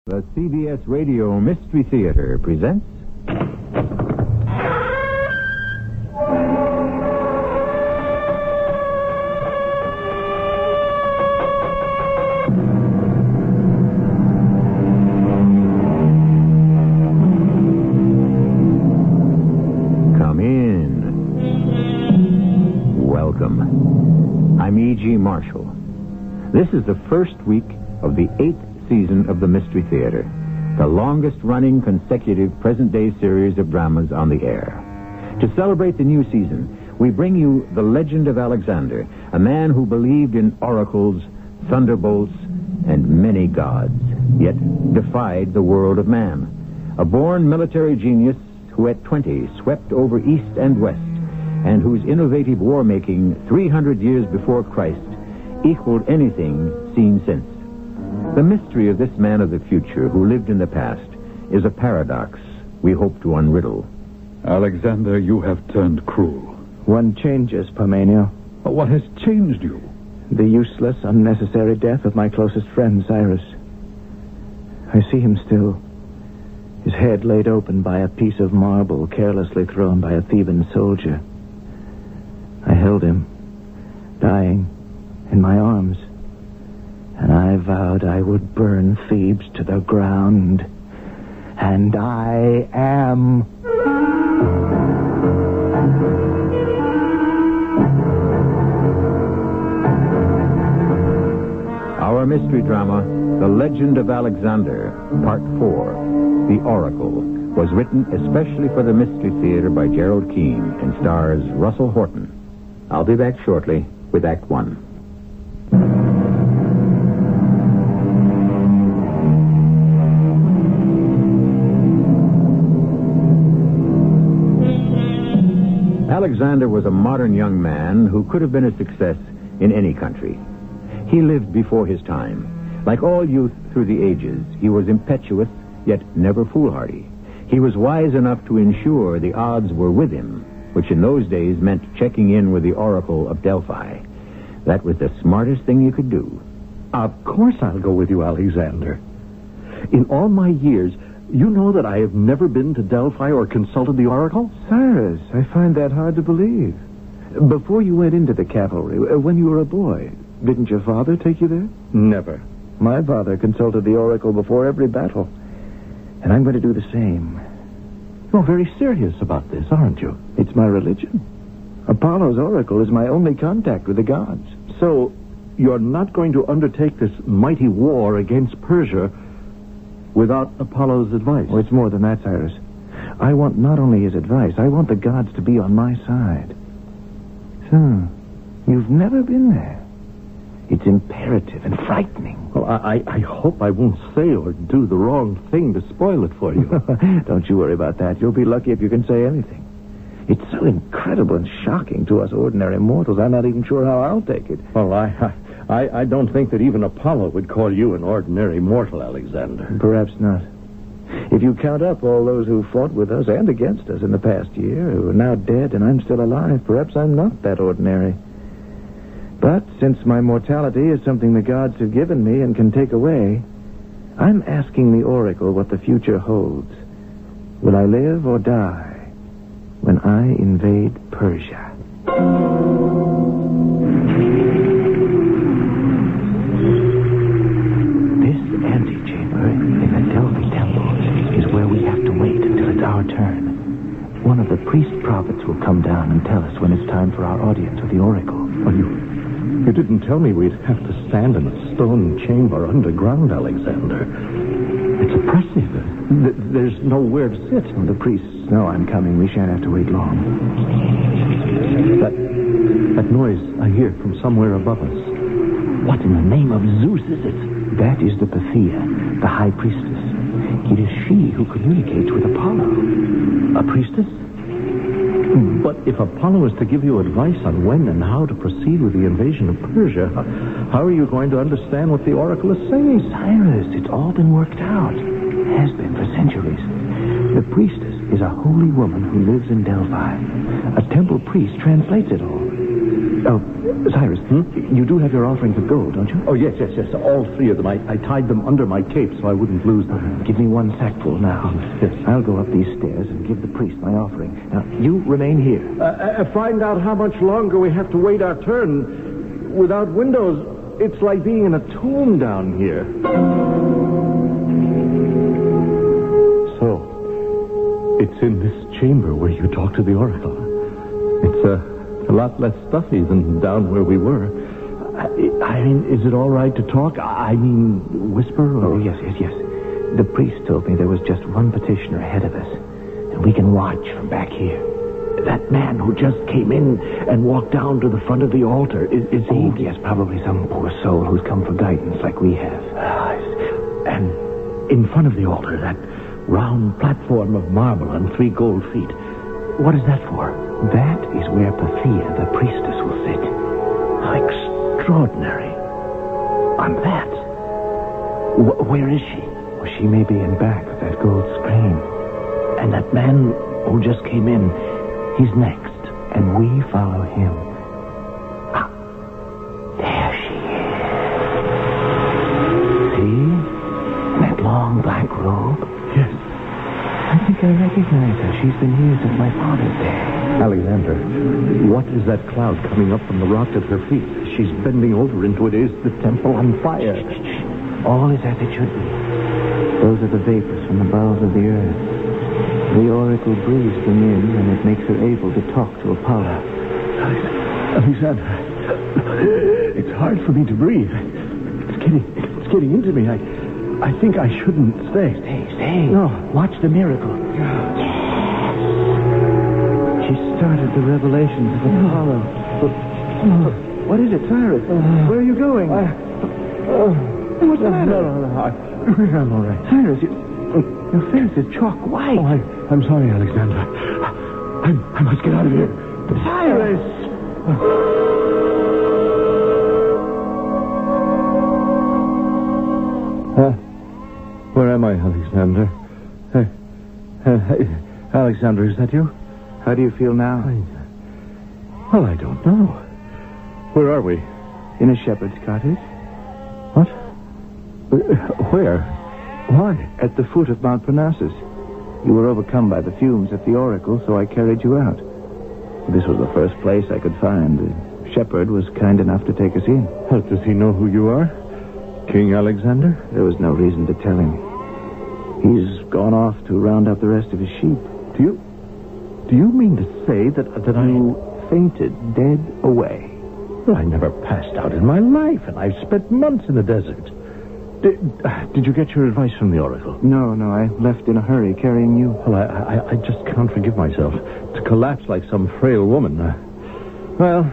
The CBS Radio Mystery Theater presents... Come in. Welcome. I'm E.G. Marshall. This is the first week of the 8th season of the Mystery Theater, the longest-running consecutive present-day series of dramas on the air. To celebrate the new season, we bring you The Legend of Alexander, a man who believed in oracles, thunderbolts, and many gods, yet defied the world of man. A born military genius who at 20 swept over east and west, and whose innovative war-making 300 years before Christ equaled anything seen since. The mystery of this man of the future who lived in the past is a paradox we hope to unriddle. Alexander, you have turned cruel. One changes, Parmenio. What has changed you? The useless, unnecessary death of my closest friend, Cyrus. I see him still. His head laid open by a piece of marble carelessly thrown by a Theban soldier. I held him, dying, in my arms. And I vowed I would burn Thebes to the ground. And I am. Our mystery drama, The Legend of Alexander, Part 4, The Oracle, was written especially for the Mystery Theater by Gerald Keane and stars Russell Horton. I'll be back shortly with Act 1. Alexander was a modern young man who could have been a success in any country. He lived before his time. Like all youth through the ages, he was impetuous, yet never foolhardy. He was wise enough to ensure the odds were with him, which in those days meant checking in with the Oracle of Delphi. That was the smartest thing you could do. Of course I'll go with you, Alexander. In all my years, you know that I have never been to Delphi or consulted the Oracle? Cyrus, I find that hard to believe. Before you went into the cavalry, when you were a boy, didn't your father take you there? Never. My father consulted the Oracle before every battle. And I'm going to do the same. You're very serious about this, aren't you? It's my religion. Apollo's Oracle is my only contact with the gods. So, you're not going to undertake this mighty war against Persia without Apollo's advice? Oh, it's more than that, Cyrus. I want not only his advice, I want the gods to be on my side. So, you've never been there. It's imperative and frightening. Well, I hope I won't say or do the wrong thing to spoil it for you. Don't you worry about that. You'll be lucky if you can say anything. It's so incredible and shocking to us ordinary mortals. I'm not even sure how I'll take it. Well, I don't think that even Apollo would call you an ordinary mortal, Alexander. Perhaps not. If you count up all those who fought with us and against us in the past year, who are now dead and I'm still alive, perhaps I'm not that ordinary. But since my mortality is something the gods have given me and can take away, I'm asking the Oracle what the future holds. Will I live or die when I invade Persia? This antechamber in the Delphi temple is where we have to wait until it's our turn. One of the priest prophets will come down and tell us when it's time for our audience with the Oracle. Well, you didn't tell me we'd have to stand in a stone chamber underground, Alexander. It's oppressive. There's nowhere to sit. Well, the priests know I'm coming. We shan't have to wait long. That noise I hear from somewhere above us. What in the name of Zeus is it? That is the Pythia, the high priestess. It is she who communicates with Apollo. A priestess? But if Apollo is to give you advice on when and how to proceed with the invasion of Persia, how are you going to understand what the Oracle is saying? Cyrus, it's all been worked out. Has been for centuries. The priestess is a holy woman who lives in Delphi. A temple priest translates it all. Oh, Cyrus, you do have your offerings of gold, don't you? Oh, yes. All three of them. I tied them under my cape so I wouldn't lose them. Give me one sackful now. Yes. I'll go up these stairs and give the priest my offering. Now, you remain here. Find out how much longer we have to wait our turn. Without windows, it's like being in a tomb down here. So, it's in this chamber where you talk to the oracle. It's a lot less stuffy than down where we were. I mean, is it all right to talk? I mean, whisper? Or... Oh, yes. The priest told me there was just one petitioner ahead of us, and we can watch from back here. That man who just came in and walked down to the front of the altar, is he? Oh, yes, probably some poor soul who's come for guidance like we have. And in front of the altar, that round platform of marble on 3 gold feet. What is that for? That is where Pythia, the priestess, will sit. How extraordinary. On that? Where is she? Well, she may be in back of that gold screen. And that man who just came in, he's next. And we follow him. Ah, there she is. See? In that long black robe? Yes. I think I recognize her. She's been here since my father's day. Alexander, what is that cloud coming up from the rock at her feet? She's bending over into it. Is the temple on fire? All is as it should be. Those are the vapors from the bowels of the earth. The oracle breathes them in, and it makes her able to talk to Apollo. Alexander, it's hard for me to breathe. It's getting into me. I think I shouldn't stay. Stay. No. Watch the miracle. Yes. She started the revelations of Apollo. What is it, Cyrus? Where are you going? What's the matter? No. I'm all right. Cyrus, your face is chalk white. Oh, I'm sorry, Alexander. I must get out of here. Cyrus! Where am I, Alexander? Alexander, is that you? How do you feel now? Well, I don't know. Where are we? In a shepherd's cottage. What? Where? Why? At the foot of Mount Parnassus. You were overcome by the fumes at the oracle, so I carried you out. This was the first place I could find. The shepherd was kind enough to take us in. Does he know who you are? King Alexander? There was no reason to tell him. He's gone off to round up the rest of his sheep. Do you mean to say that You fainted dead away. Well, I never passed out in my life, and I've spent months in the desert. Did you get your advice from the oracle? No, I left in a hurry carrying you. Well, I just can't forgive myself to collapse like some frail woman. Well,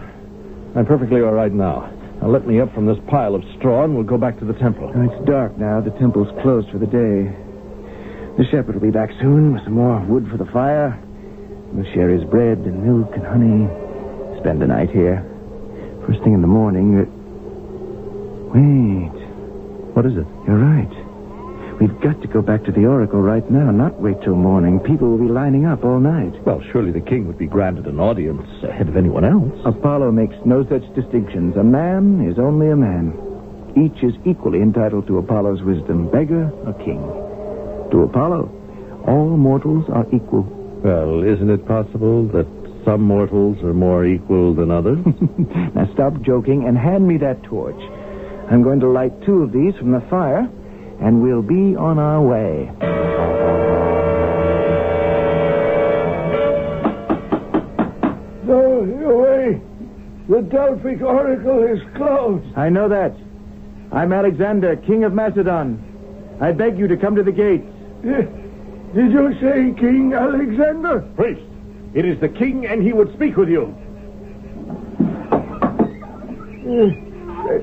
I'm perfectly all right now. Now let me up from this pile of straw and we'll go back to the temple. It's dark now. The temple's closed for the day. The shepherd will be back soon with some more wood for the fire. We'll share his bread and milk and honey. Spend the night here. First thing in the morning... Wait. What is it? You're right. We've got to go back to the oracle right now, not wait till morning. People will be lining up all night. Well, surely the king would be granted an audience ahead of anyone else. Apollo makes no such distinctions. A man is only a man. Each is equally entitled to Apollo's wisdom, beggar or king. To Apollo, all mortals are equal. Well, isn't it possible that some mortals are more equal than others? Now stop joking and hand me that torch. I'm going to light 2 of these from the fire, and we'll be on our way. No, away. The Delphic oracle is closed. I know that. I'm Alexander, king of Macedon. I beg you to come to the gates. Did you say King Alexander? Priest, it is the king, and he would speak with you.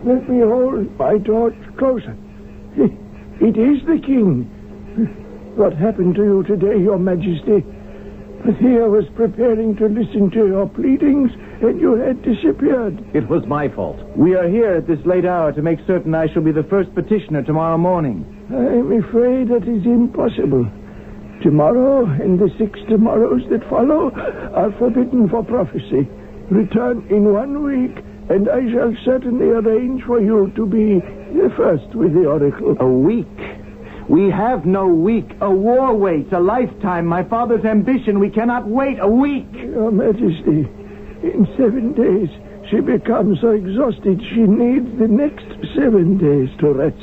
Let me hold my torch closer. It is the king. What happened to you today, your majesty? Pythia was preparing to listen to your pleadings, and you had disappeared. It was my fault. We are here at this late hour to make certain I shall be the first petitioner tomorrow morning. I'm afraid that is impossible. Tomorrow and the 6 tomorrows that follow are forbidden for prophecy. Return in 1 week, and I shall certainly arrange for you to be the first with the oracle. A week? We have no week. A war waits, a lifetime. My father's ambition. We cannot wait a week. Your Majesty, in 7 days, she becomes so exhausted she needs the next 7 days to rest.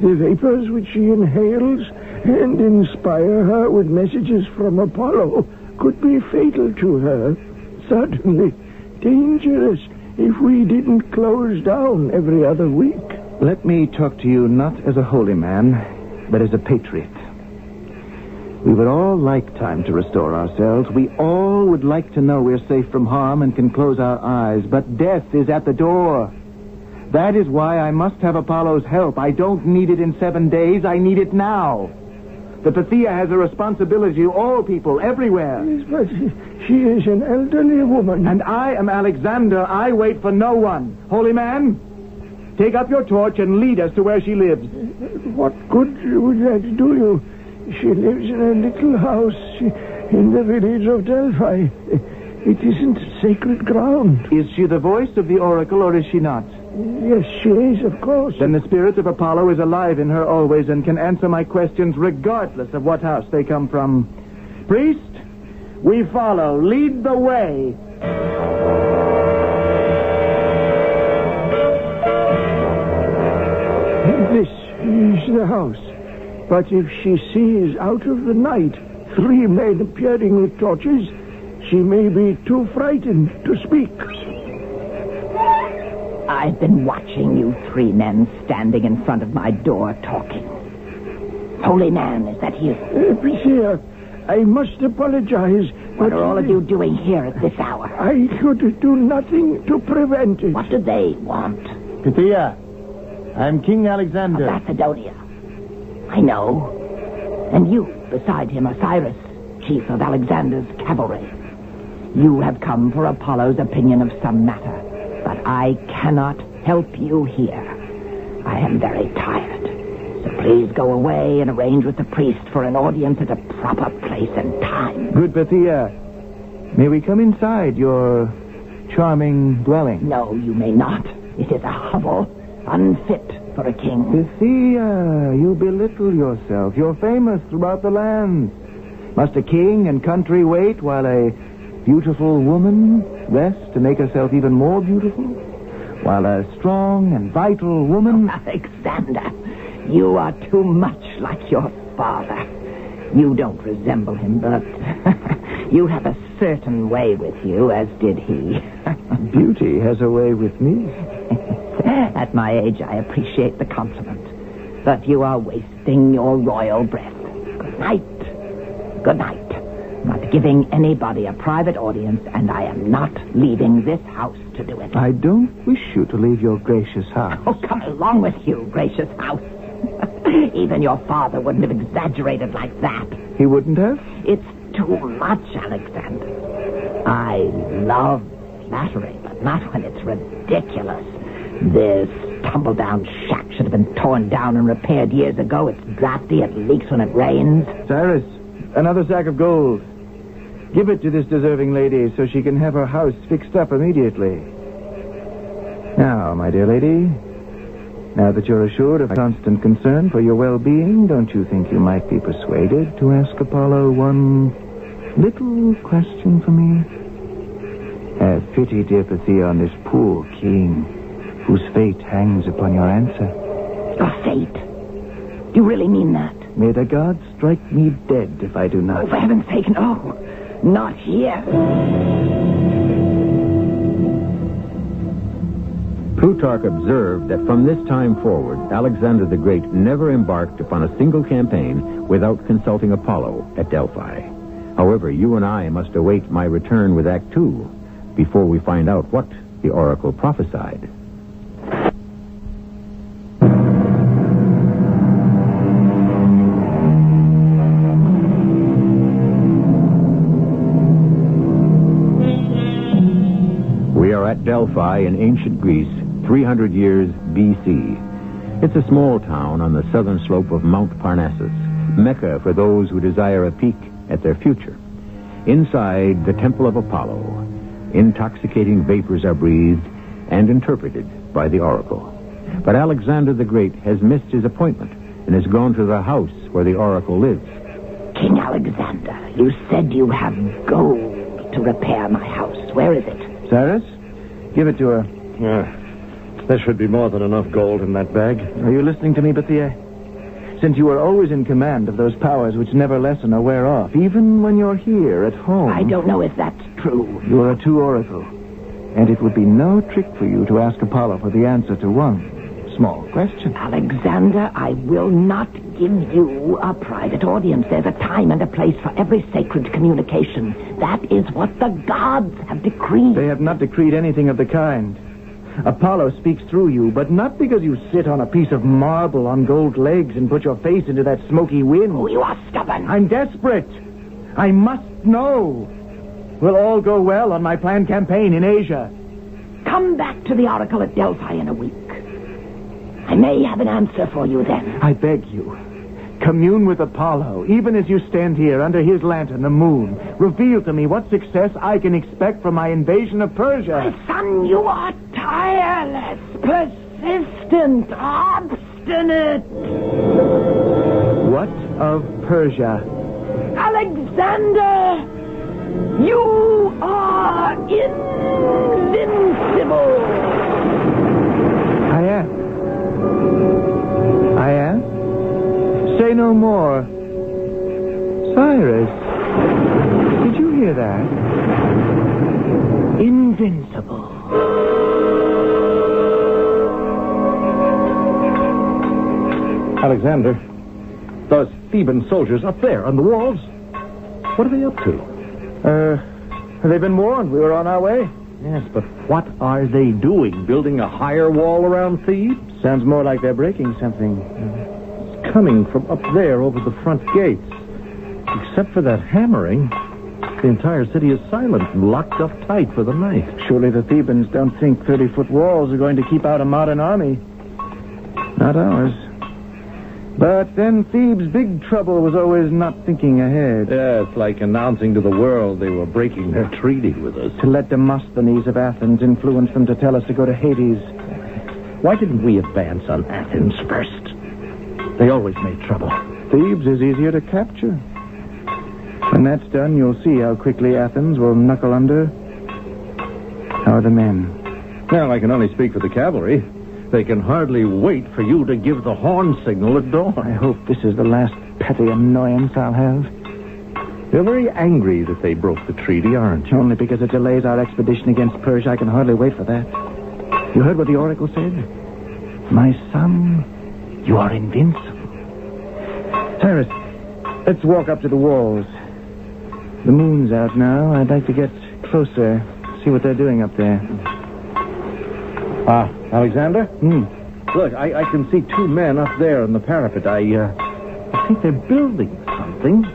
The vapors which she inhales and inspire her with messages from Apollo could be fatal to her. Certainly dangerous if we didn't close down every other week. Let me talk to you not as a holy man, but as a patriot. We would all like time to restore ourselves. We all would like to know we're safe from harm and can close our eyes. But death is at the door. That is why I must have Apollo's help. I don't need it in 7 days. I need it now. The Pythia has a responsibility to all people, everywhere. Yes, but she is an elderly woman. And I am Alexander. I wait for no one. Holy man, take up your torch and lead us to where she lives. What good would that do you? She lives in a little house in the village of Delphi. It isn't sacred ground. Is she the voice of the oracle, or is she not? Yes, she is, of course. Then the spirit of Apollo is alive in her always and can answer my questions regardless of what house they come from. Priest, we follow. Lead the way. This is the house. But if she sees out of the night 3 men appearing with torches, she may be too frightened to speak. I've been watching you 3 men standing in front of my door talking. Holy man, is that you? Pythia, I must apologize. What are all of you doing here at this hour? I could do nothing to prevent it. What do they want? Pythia, I'm King Alexander. Of Macedonia. I know. And you, beside him, Osiris, chief of Alexander's cavalry. You have come for Apollo's opinion of some matter. But I cannot help you here. I am very tired. So please go away and arrange with the priest for an audience at a proper place and time. Good Pythia, may we come inside your charming dwelling? No, you may not. It is a hovel, unfit for a king. Pythia, you belittle yourself. You're famous throughout the land. Must a king and country wait while a beautiful woman rests to make herself even more beautiful? While a strong and vital woman... Alexander, you are too much like your father. You don't resemble him, but you have a certain way with you, as did he. Beauty has a way with me. At my age, I appreciate the compliment. But you are wasting your royal breath. Good night. Good night. I'm not giving anybody a private audience, and I am not leaving this house to do it. I don't wish you to leave your gracious house. Oh, come along with you, gracious house. Even your father wouldn't have exaggerated like that. He wouldn't have? It's too much, Alexander. I love flattery, but not when it's ridiculous. This tumble-down shack should have been torn down and repaired years ago. It's drafty, it leaks when it rains. Cyrus, another sack of gold. Give it to this deserving lady so she can have her house fixed up immediately. Now, my dear lady, now that you're assured of constant concern for your well-being, don't you think you might be persuaded to ask Apollo one little question for me? Have pity, dear Pythia, on this poor king whose fate hangs upon your answer. Your fate? Do you really mean that? May the gods strike me dead if I do not. Oh, for heaven's sake, no. Not here. Plutarch observed that from this time forward, Alexander the Great never embarked upon a single campaign without consulting Apollo at Delphi. However, you and I must await my return with Act 2 before we find out what the oracle prophesied. We are at Delphi in ancient Greece, 300 years B.C. It's a small town on the southern slope of Mount Parnassus, Mecca for those who desire a peek at their future. Inside the Temple of Apollo, Intoxicating vapors are breathed and interpreted by the oracle. But Alexander the Great has missed his appointment and has gone to the house where the oracle lives. King Alexander, you said you have gold to repair my house. Where is it? Cyrus, give it to her. There should be more than enough gold in that bag. Are you listening to me, Bethia? Since you are always in command of those powers which never lessen or wear off, even when you're here at home... I don't know if that's true. You're a true oracle. And it would be no trick for you to ask Apollo for the answer to one small question. Alexander, I will not give you a private audience. There's a time and a place for every sacred communication. That is what the gods have decreed. They have not decreed anything of the kind. Apollo speaks through you, but not because you sit on a piece of marble on gold legs and put your face into that smoky wind. Oh, you are stubborn. I'm desperate. I must know. Will all go well on my planned campaign in Asia? Come back to the oracle at Delphi in a week. I may have an answer for you then. I beg you. Commune with Apollo, even as you stand here under his lantern, the moon. Reveal to me what success I can expect from my invasion of Persia. My son, you are tireless, persistent, obstinate. What of Persia? Alexander, you are invincible. I am. I am? Say no more. Cyrus, did you hear that? Invincible. Alexander, those Theban soldiers up there on the walls, what are they up to? They've been warned. We were on our way. Yes, but what are they doing? Building a higher wall around Thebes? Sounds more like they're breaking something. It's coming from up there over the front gates. Except for that hammering, the entire city is silent and locked up tight for the night. Surely the Thebans don't think 30-foot walls are going to keep out a modern army. Not ours. But then Thebes' big trouble was always not thinking ahead. Yeah, it's like announcing to the world they were breaking their treaty with us. To let Demosthenes of Athens influence them to tell us to go to Hades. Why didn't we advance on Athens first? They always made trouble. Thebes is easier to capture. When that's done, you'll see how quickly Athens will knuckle under. How are the men? Well, I can only speak for the cavalry. They can hardly wait for you to give the horn signal at dawn. I hope this is the last petty annoyance I'll have. You're very angry that they broke the treaty, aren't you? Only because it delays our expedition against Persia. I can hardly wait for that. You heard what the oracle said? My son, you are invincible. Cyrus, let's walk up to the walls. The moon's out now. I'd like to get closer, see what they're doing up there. Alexander? Look, I can see two men up there on the parapet. I think they're building something.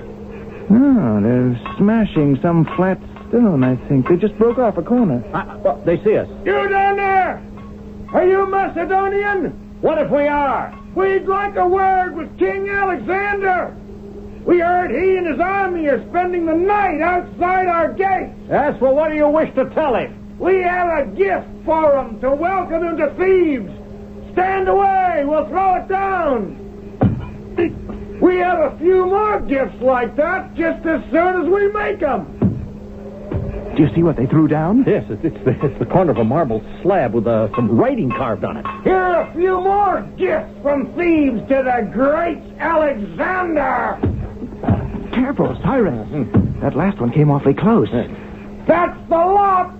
Oh, they're smashing some flat stone, I think. They just broke off a corner. Well, they see us. You down there! Are you Macedonian? What if we are? We'd like a word with King Alexander. We heard he and his army are spending the night outside our gates. As for what do you wish to tell him? We have a gift for him to welcome him to Thebes. Stand away. We'll throw it down. We have a few more gifts like that just as soon as we make them. Do you see what they threw down? Yes, it's the corner of a marble slab with some writing carved on it. Here are a few more gifts from Thebes to the great Alexander. Careful, Cyrus. That last one came awfully close. That's the lot.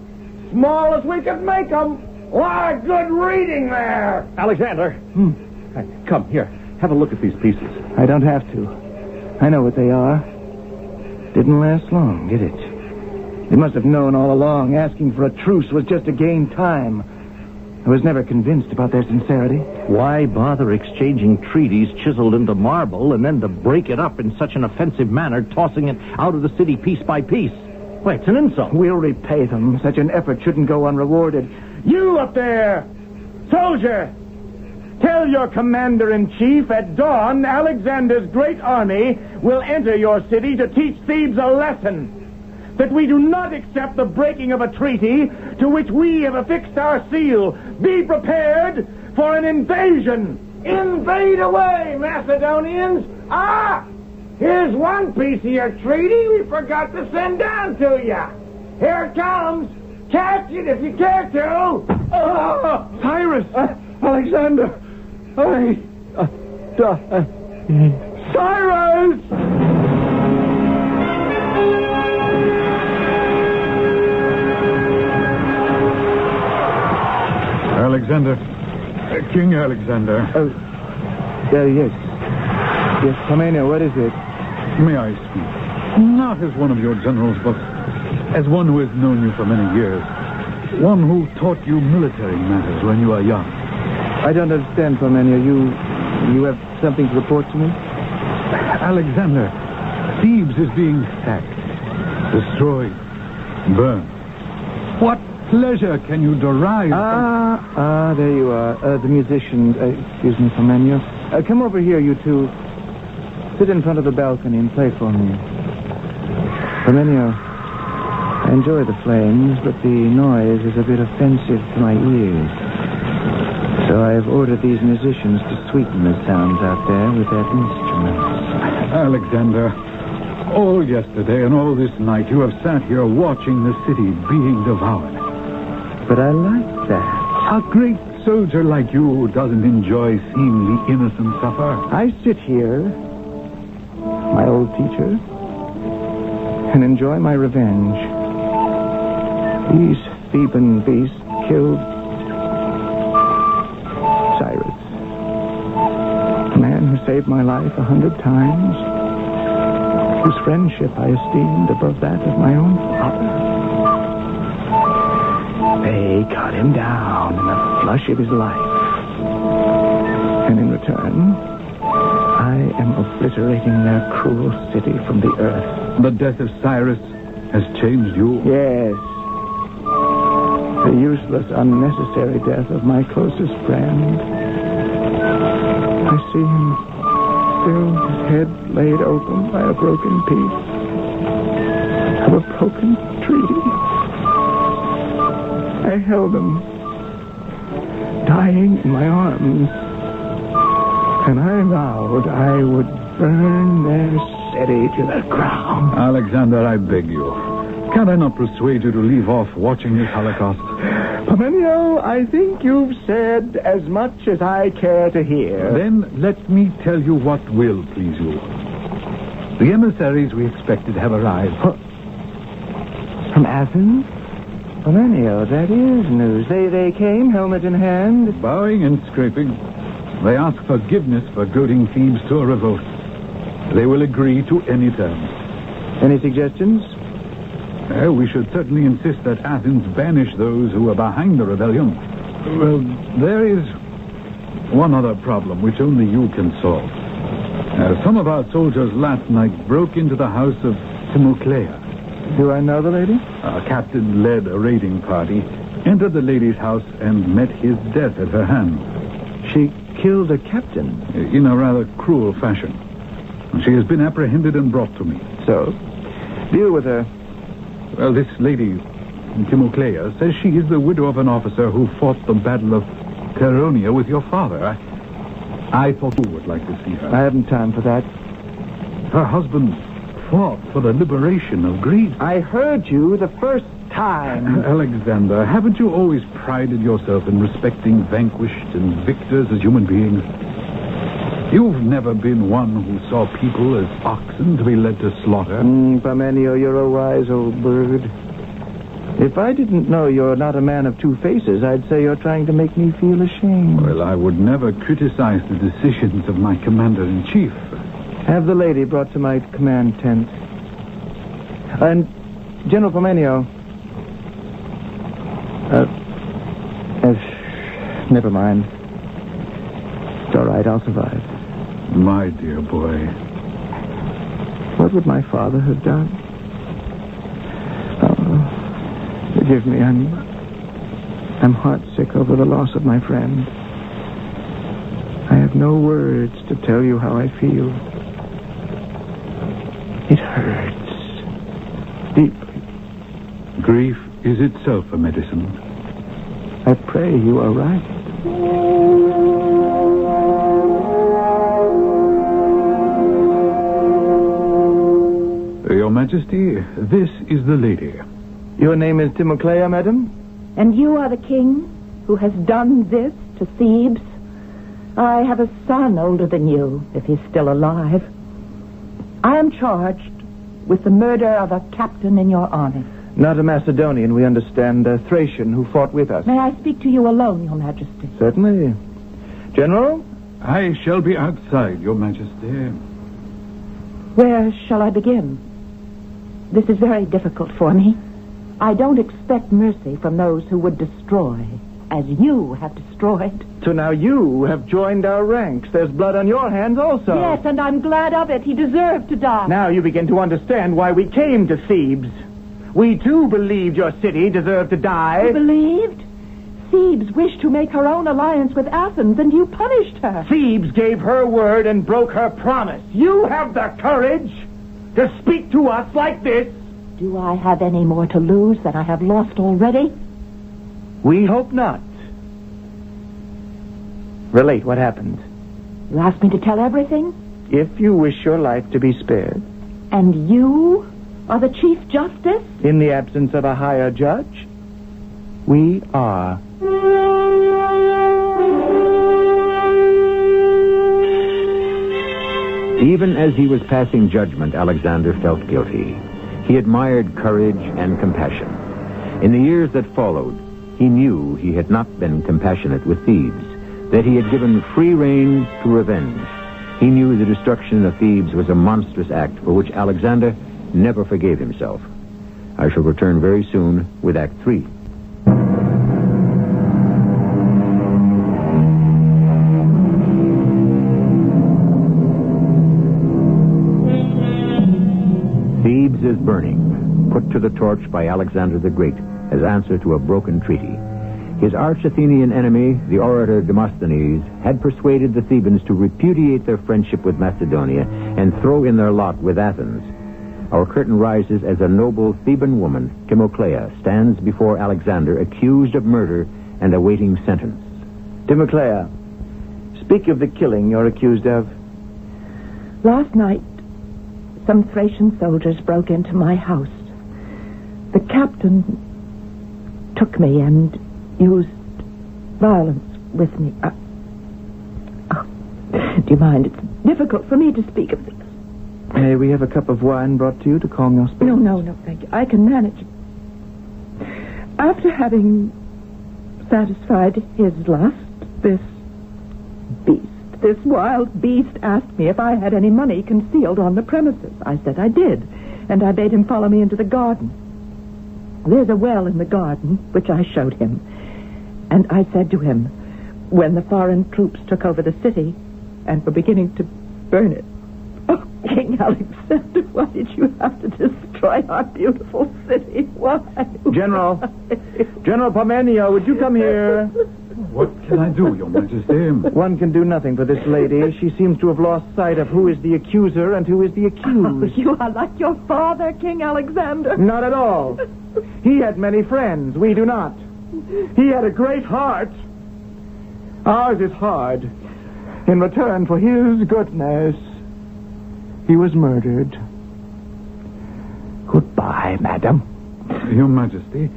Small as we could make them. A lot of good reading there. Alexander. Hey, come, here. Have a look at these pieces. I don't have to. I know what they are. Didn't last long, did it? They must have known all along asking for a truce was just to gain time. I was never convinced about their sincerity. Why bother exchanging treaties chiseled into marble and then to break it up in such an offensive manner, tossing it out of the city piece by piece? Why, it's an insult. We'll repay them. Such an effort shouldn't go unrewarded. You up there, soldier, tell your commander-in-chief at dawn Alexander's great army will enter your city to teach Thebes a lesson. that we do not accept the breaking of a treaty to which we have affixed our seal. Be prepared for an invasion. Invade away, Macedonians! Ah! Here's one piece of your treaty we forgot to send down to you. Here it comes. Catch it if you care to. Cyrus! Alexander! Cyrus! Alexander. King Alexander. Yes. Yes, Parmenio, what is it? May I speak? Not as one of your generals, but as one who has known you for many years. One who taught you military matters when you were young. I don't understand, Parmenio. You have something to report to me? Alexander, Thebes is being sacked, destroyed, burned. What pleasure can you derive from... there you are. The musician. Excuse me, Parmenio. Come over here, you two. Sit in front of the balcony and play for me. Parmenio, I enjoy the flames, but the noise is a bit offensive to my ears. So I have ordered these musicians to sweeten the sounds out there with their instruments. Alexander, all yesterday and all this night you have sat here watching the city being devoured. But I like that. A great soldier like you doesn't enjoy seeing the innocent suffer. I sit here, my old teacher, and enjoy my revenge. These Theban beasts killed Cyrus, the man who saved my life 100 times, whose friendship I esteemed above that of my own father. They cut him down in the flush of his life. And in return, I am obliterating their cruel city from the earth. The death of Cyrus has changed you. Yes. The useless, unnecessary death of my closest friend. I see him still, his head laid open by a broken piece of a broken treaty. I held him, dying in my arms, and I vowed I would burn their city to the ground. Alexander, I beg you. Can I not persuade you to leave off watching this Holocaust? Parmenio, I think you've said as much as I care to hear. Then let me tell you what will please you. The emissaries we expected have arrived. From Athens? Parmenio, that is news. They came, helmet in hand. Bowing and scraping, they ask forgiveness for goading Thebes to a revolt. They will agree to any terms. Any suggestions? We should certainly insist that Athens banish those who are behind the rebellion. Well, there is one other problem which only you can solve. Some of our soldiers last night broke into the house of Timoclea. Do I know the lady? Our captain led a raiding party, entered the lady's house, and met his death at her hands. She killed a captain? In a rather cruel fashion. She has been apprehended and brought to me. So? Deal with her. Well, this lady, Timoclea, says she is the widow of an officer who fought the Battle of Chaeronea with your father. I thought you would like to see her. I haven't time for that. Her husband fought for the liberation of Greece. I heard you the first time. Alexander, haven't you always prided yourself in respecting vanquished and victors as human beings? You've never been one who saw people as oxen to be led to slaughter. Parmenio, you're a wise old bird. If I didn't know you're not a man of two faces, I'd say you're trying to make me feel ashamed. Well, I would never criticize the decisions of my commander-in-chief. Have the lady brought to my command tent. And, General Parmenio... never mind. It's all right, I'll survive. My dear boy. What would my father have done? Oh, forgive me, I'm heartsick over the loss of my friend. I have no words to tell you how I feel. It hurts deeply. Grief is itself a medicine. I pray you are right. Your Majesty, this is the lady. Your name is Timoclea, madam? And you are the king who has done this to Thebes? I have a son older than you, if he's still alive. I am charged with the murder of a captain in your army. Not a Macedonian, we understand. A Thracian who fought with us. May I speak to you alone, Your Majesty? Certainly. General? I shall be outside, Your Majesty. Where shall I begin? This is very difficult for me. I don't expect mercy from those who would destroy, as you have destroyed. So now you have joined our ranks. There's blood on your hands also. Yes, and I'm glad of it. He deserved to die. Now you begin to understand why we came to Thebes. We, too, believed your city deserved to die. You believed? Thebes wished to make her own alliance with Athens, and you punished her. Thebes gave her word and broke her promise. You have the courage to speak to us like this. Do I have any more to lose than I have lost already? We hope not. Relate what happened. You asked me to tell everything? If you wish your life to be spared. And you are the Chief Justice? In the absence of a higher judge, we are. Even as he was passing judgment, Alexander felt guilty. He admired courage and compassion. In the years that followed, he knew he had not been compassionate with Thebes, that he had given free rein to revenge. He knew the destruction of Thebes was a monstrous act for which Alexander never forgave himself. I shall return very soon with Act 3. Thebes is burning, put to the torch by Alexander the Great as answer to a broken treaty. His arch-Athenian enemy, the orator Demosthenes, had persuaded the Thebans to repudiate their friendship with Macedonia and throw in their lot with Athens. Our curtain rises as a noble Theban woman, Timoclea, stands before Alexander accused of murder and awaiting sentence. Timoclea, speak of the killing you're accused of. Last night, some Thracian soldiers broke into my house. The captain took me and used violence with me. Do you mind? It's difficult for me to speak of this. May we have a cup of wine brought to you to calm your spirits? No, thank you. I can manage. After having satisfied his lust, this wild beast asked me if I had any money concealed on the premises. I said I did, and I bade him follow me into the garden. There's a well in the garden, which I showed him. And I said to him, when the foreign troops took over the city and were beginning to burn it, "Oh, King Alexander, why did you have to destroy our beautiful city? Why?" General Parmenio, would you come here? What can I do, Your Majesty? One can do nothing for this lady. She seems to have lost sight of who is the accuser and who is the accused. You are like your father, King Alexander. Not at all. He had many friends. We do not. He had a great heart. Ours is hard. In return for his goodness, he was murdered. Goodbye, madam. Your Majesty,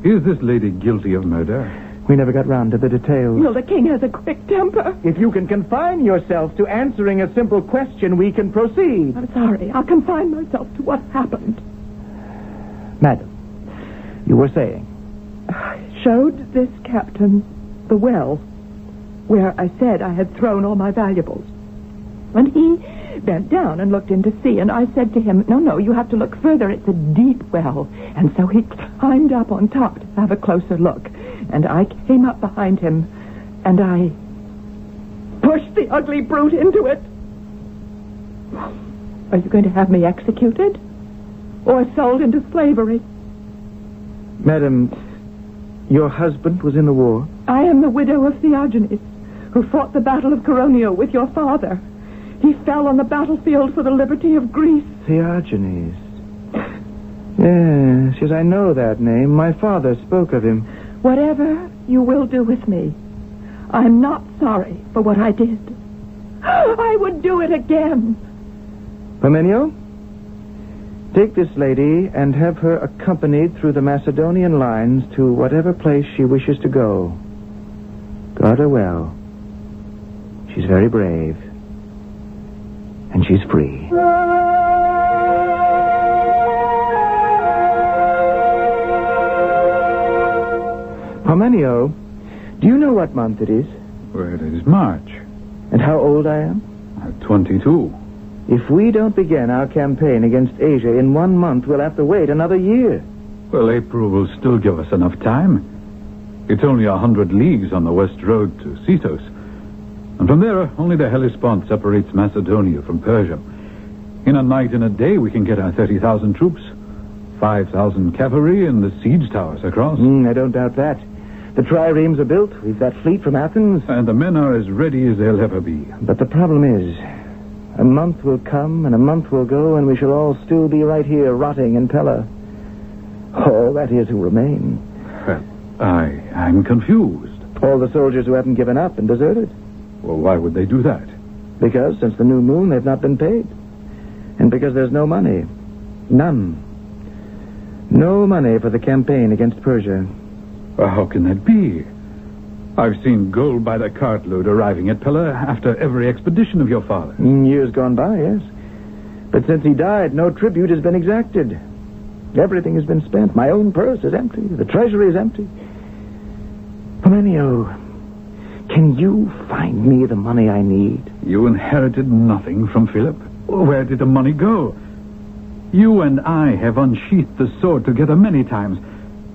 is this lady guilty of murder? We never got round to the details. Well, the king has a quick temper. If you can confine yourself to answering a simple question, we can proceed. I'm sorry. I'll confine myself to what happened. Madam, you were saying? I showed this captain the well where I said I had thrown all my valuables. And he bent down and looked in to see, and I said to him, no, you have to look further. It's a deep well. And so he climbed up on top to have a closer look. And I came up behind him, and I pushed the ugly brute into it. Are you going to have me executed? Or sold into slavery? Madam, your husband was in the war? I am the widow of Theogenes, who fought the Battle of Coronio with your father. He fell on the battlefield for the liberty of Greece. Theogenes. Yes, I know that name. My father spoke of him. Whatever you will do with me, I'm not sorry for what I did. I would do it again. Parmenio, take this lady and have her accompanied through the Macedonian lines to whatever place she wishes to go. Guard her well. She's very brave. And she's free. Parmenio, do you know what month it is? Well, it is March. And how old I am? 22. If we don't begin our campaign against Asia in 1 month, we'll have to wait another year. Well, April will still give us enough time. It's only 100 leagues on the west road to Cetos. And from there, only the Hellespont separates Macedonia from Persia. In a night and a day, we can get our 30,000 troops, 5,000 cavalry, and the siege towers across. I don't doubt that. The triremes are built. We've got fleet from Athens. And the men are as ready as they'll ever be. But the problem is, a month will come and a month will go, and we shall all still be right here rotting in Pella. All that is who remain. Well, I'm confused. All the soldiers who haven't given up and deserted. Well, why would they do that? Because since the new moon, they've not been paid. And because there's no money. None. No money for the campaign against Persia. Well, how can that be? I've seen gold by the cartload arriving at Pella after every expedition of your father. Years gone by, yes. But since he died, no tribute has been exacted. Everything has been spent. My own purse is empty. The treasury is empty. Parmenio, can you find me the money I need? You inherited nothing from Philip. Where did the money go? You and I have unsheathed the sword together many times,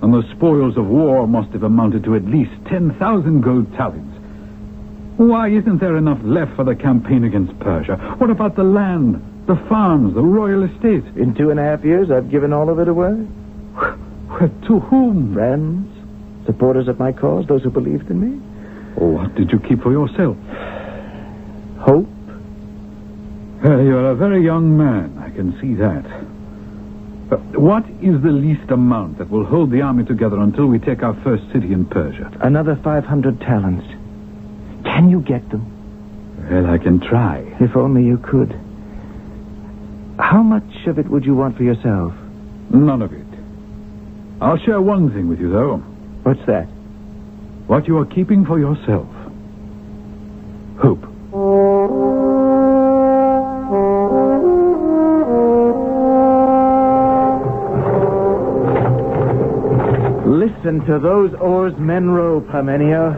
and the spoils of war must have amounted to at least 10,000 gold talents. Why isn't there enough left for the campaign against Persia? What about the land, the farms, the royal estates? In 2.5 years, I've given all of it away. Well, to whom? Friends, supporters of my cause, those who believed in me. What did you keep for yourself? Hope. You're a very young man, I can see that. What is the least amount that will hold the army together until we take our first city in Persia? Another 500 talents. Can you get them? Well, I can try. If only you could. How much of it would you want for yourself? None of it. I'll share one thing with you, though. What's that? What you are keeping for yourself. Hope. Listen to those oars men row, Parmenio.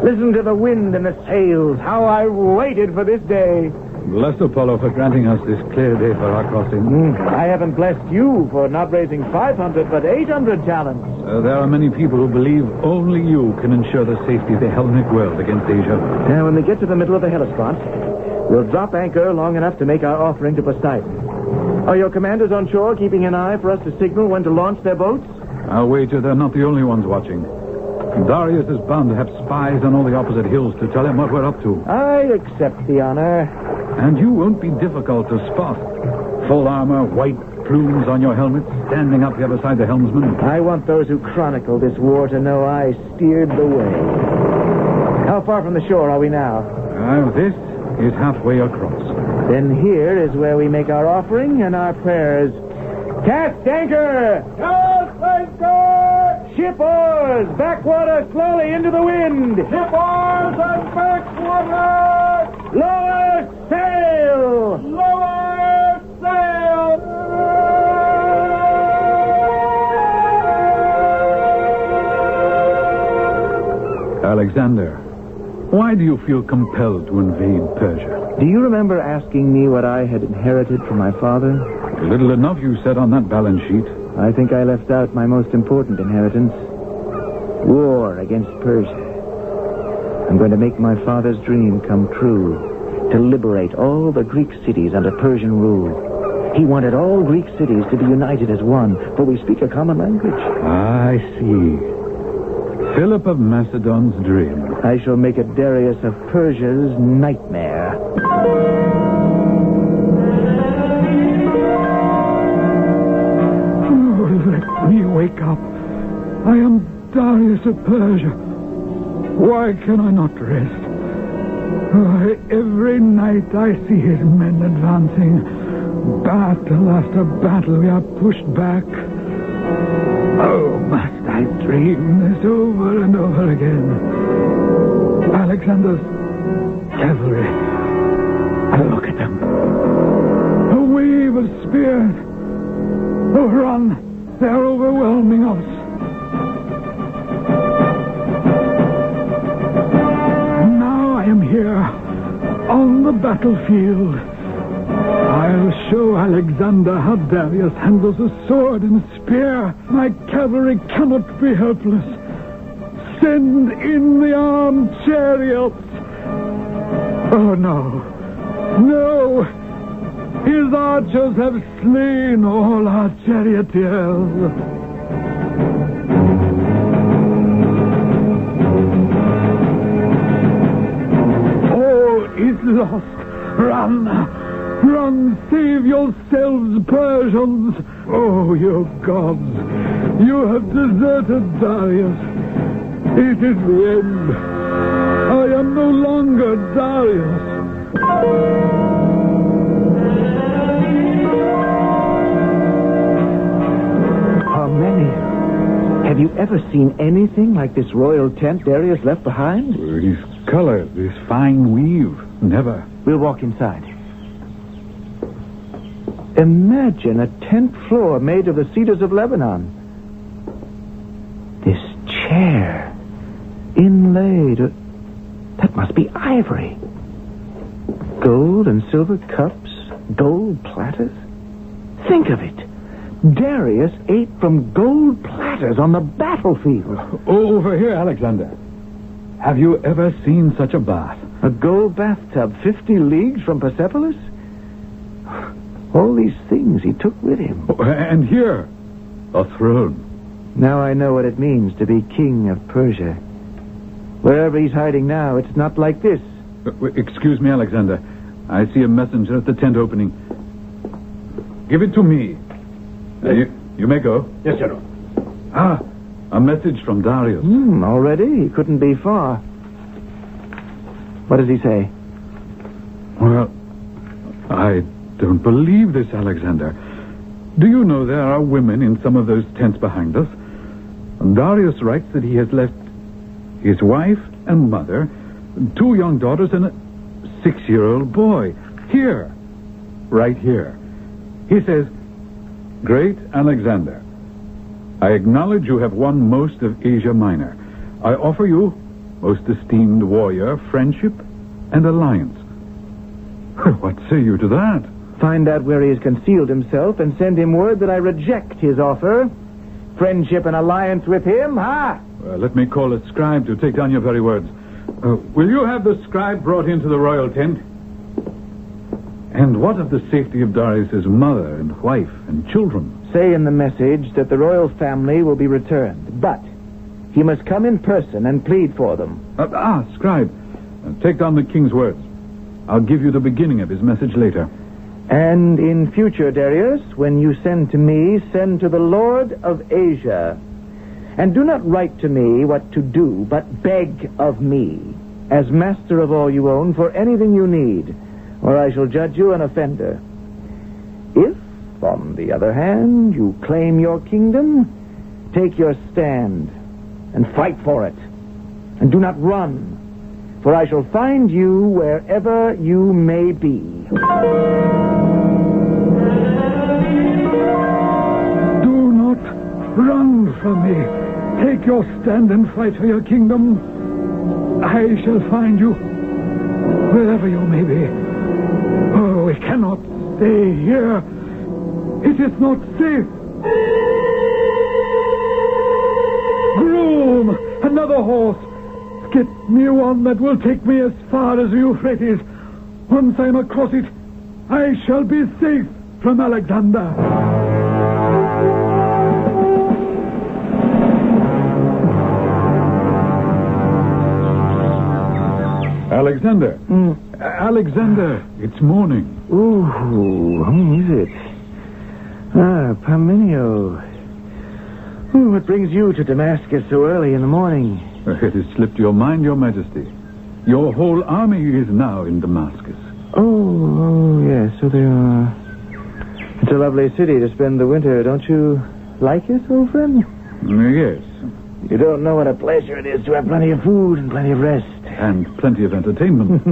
Listen to the wind and the sails. How I waited for this day. Bless Apollo for granting us this clear day for our crossing. I haven't blessed you for not raising 500, but 800 talents. There are many people who believe only you can ensure the safety of the Hellenic world against Asia. Now, when we get to the middle of the Hellespont, we'll drop anchor long enough to make our offering to Poseidon. Are your commanders on shore keeping an eye for us to signal when to launch their boats? I'll wager they're not the only ones watching. Darius is bound to have spies on all the opposite hills to tell him what we're up to. I accept the honor. And you won't be difficult to spot. Full armor, white plumes on your helmet, standing up here beside the helmsman. I want those who chronicle this war to know I steered the way. How far from the shore are we now? This is halfway across. Then here is where we make our offering and our prayers. Cast anchor! Cast anchor! Ship oars! Backwater slowly into the wind! Ship oars and backwater! Lower sail! Lower sail! Alexander, why do you feel compelled to invade Persia? Do you remember asking me what I had inherited from my father? Little enough you said on that balance sheet. I think I left out my most important inheritance. War against Persia. I'm going to make my father's dream come true. To liberate all the Greek cities under Persian rule. He wanted all Greek cities to be united as one, for we speak a common language. I see. Philip of Macedon's dream. I shall make it Darius of Persia's nightmare. to Persia. Why can I not rest? Every night I see his men advancing. Battle after battle, we are pushed back. Oh, must I dream this over and over again? Alexander's cavalry. Look at them. A wave of spears. Oh, run. They're overwhelming us. Now I am here, on the battlefield. I'll show Alexander how Darius handles a sword and spear. My cavalry cannot be helpless. Send in the armed chariots. Oh, no. No. His archers have slain all our charioteers. All is lost. Run. Run, save yourselves, Persians. Oh, you gods. You have deserted Darius. It is the end. I am no longer Darius. Have you ever seen anything like this royal tent Darius left behind? His color, this fine weave. Never. We'll walk inside. Imagine a tent floor made of the cedars of Lebanon. This chair, inlaid. That must be ivory. Gold and silver cups, gold platters. Think of it. Darius ate from gold platters on the battlefield. Over here, Alexander. Have you ever seen such a bath? A gold bathtub 50 leagues from Persepolis? All these things he took with him. And here, a throne. Now I know what it means to be king of Persia. Wherever he's hiding now, it's not like this. Excuse me, Alexander. I see a messenger at the tent opening. Give it to me. You may go. Yes, sir. Ah, a message from Darius. Already? He couldn't be far. What does he say? Well, I don't believe this, Alexander. Do you know there are women in some of those tents behind us? Darius writes that he has left his wife and mother, 2 young daughters, and a 6-year-old boy. Here. Right here. He says, Great Alexander, I acknowledge you have won most of Asia Minor. I offer you, most esteemed warrior, friendship and alliance. What say you to that? Find out where he has concealed himself and send him word that I reject his offer. Friendship and alliance with him, huh? Well, let me call a scribe to take down your very words. Will you have the scribe brought into the royal tent? And what of the safety of Darius's mother and wife and children? Say in the message that the royal family will be returned, but he must come in person and plead for them. Scribe, take down the king's words. I'll give you the beginning of his message later. And in future, Darius, when you send to me, send to the Lord of Asia. And do not write to me what to do, but beg of me, as master of all you own, for anything you need, or I shall judge you an offender. If, on the other hand, you claim your kingdom, take your stand and fight for it. And do not run, for I shall find you wherever you may be. Do not run from me. Take your stand and fight for your kingdom. I shall find you wherever you may be. Oh, we cannot stay here. It is not safe. Groom, another horse. Get me one that will take me as far as the Euphrates. Once I am across it, I shall be safe from Alexander. Alexander. Alexander, it's morning. Ooh, who is it? Parmenio. What brings you to Damascus so early in the morning? It has slipped your mind, Your Majesty. Your whole army is now in Damascus. Oh, yes, so they are. It's a lovely city to spend the winter. Don't you like it, old friend? Yes. You don't know what a pleasure it is to have plenty of food and plenty of rest. And plenty of entertainment.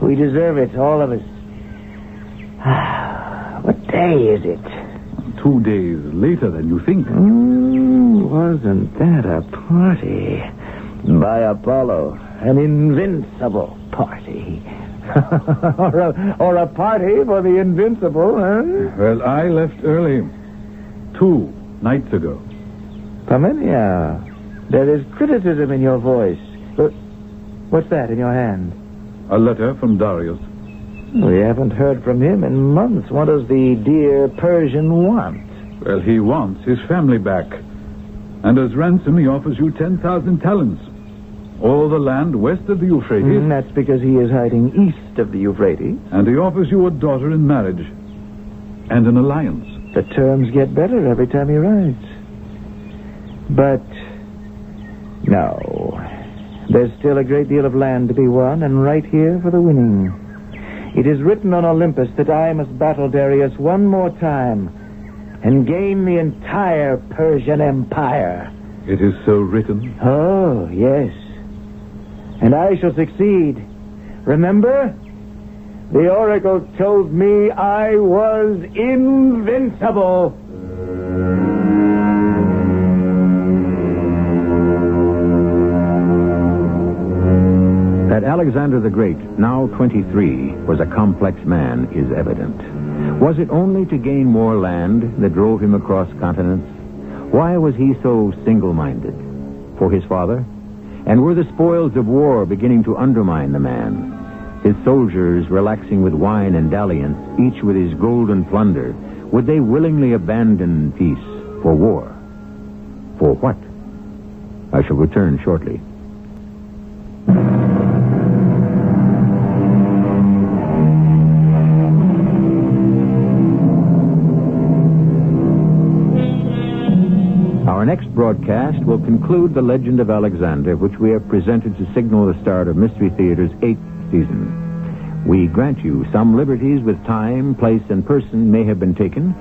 We deserve it, all of us. What day is it? 2 days later than you think. Wasn't that a party? By Apollo, an invincible party. or a party for the invincible, huh? Well, I left early 2 nights ago. Parmenia, there is criticism in your voice. What's that in your hand? A letter from Darius. We haven't heard from him in months. What does the dear Persian want? Well, he wants his family back. And as ransom, he offers you 10,000 talents. All the land west of the Euphrates. That's because he is hiding east of the Euphrates. And he offers you a daughter in marriage. And an alliance. The terms get better every time he writes. But, no. There's still a great deal of land to be won, and right here for the winning. It is written on Olympus that I must battle Darius one more time and gain the entire Persian Empire. It is so written? Oh, yes. And I shall succeed. Remember? The oracle told me I was invincible. That Alexander the Great, now 23, was a complex man is evident. Was it only to gain more land that drove him across continents? Why was he so single-minded? For his father? And were the spoils of war beginning to undermine the man? His soldiers, relaxing with wine and dalliance, each with his golden plunder, would they willingly abandon peace for war? For what? I shall return shortly. Our next broadcast will conclude the legend of Alexander, which we have presented to signal the start of Mystery Theater's 8th season. We grant you some liberties with time, place, and person may have been taken,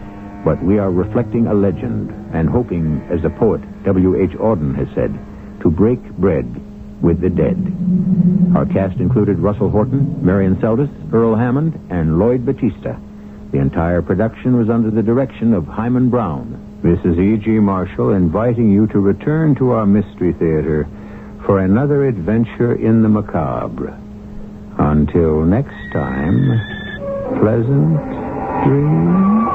but we are reflecting a legend and hoping, as the poet W.H. Auden has said, to break bread with the dead. Our cast included Russell Horton, Marion Seldes, Earl Hammond, and Lloyd Batista. The entire production was under the direction of Hyman Brown. This is E.G. Marshall inviting you to return to our Mystery Theater for another adventure in the macabre. Until next time, pleasant dreams.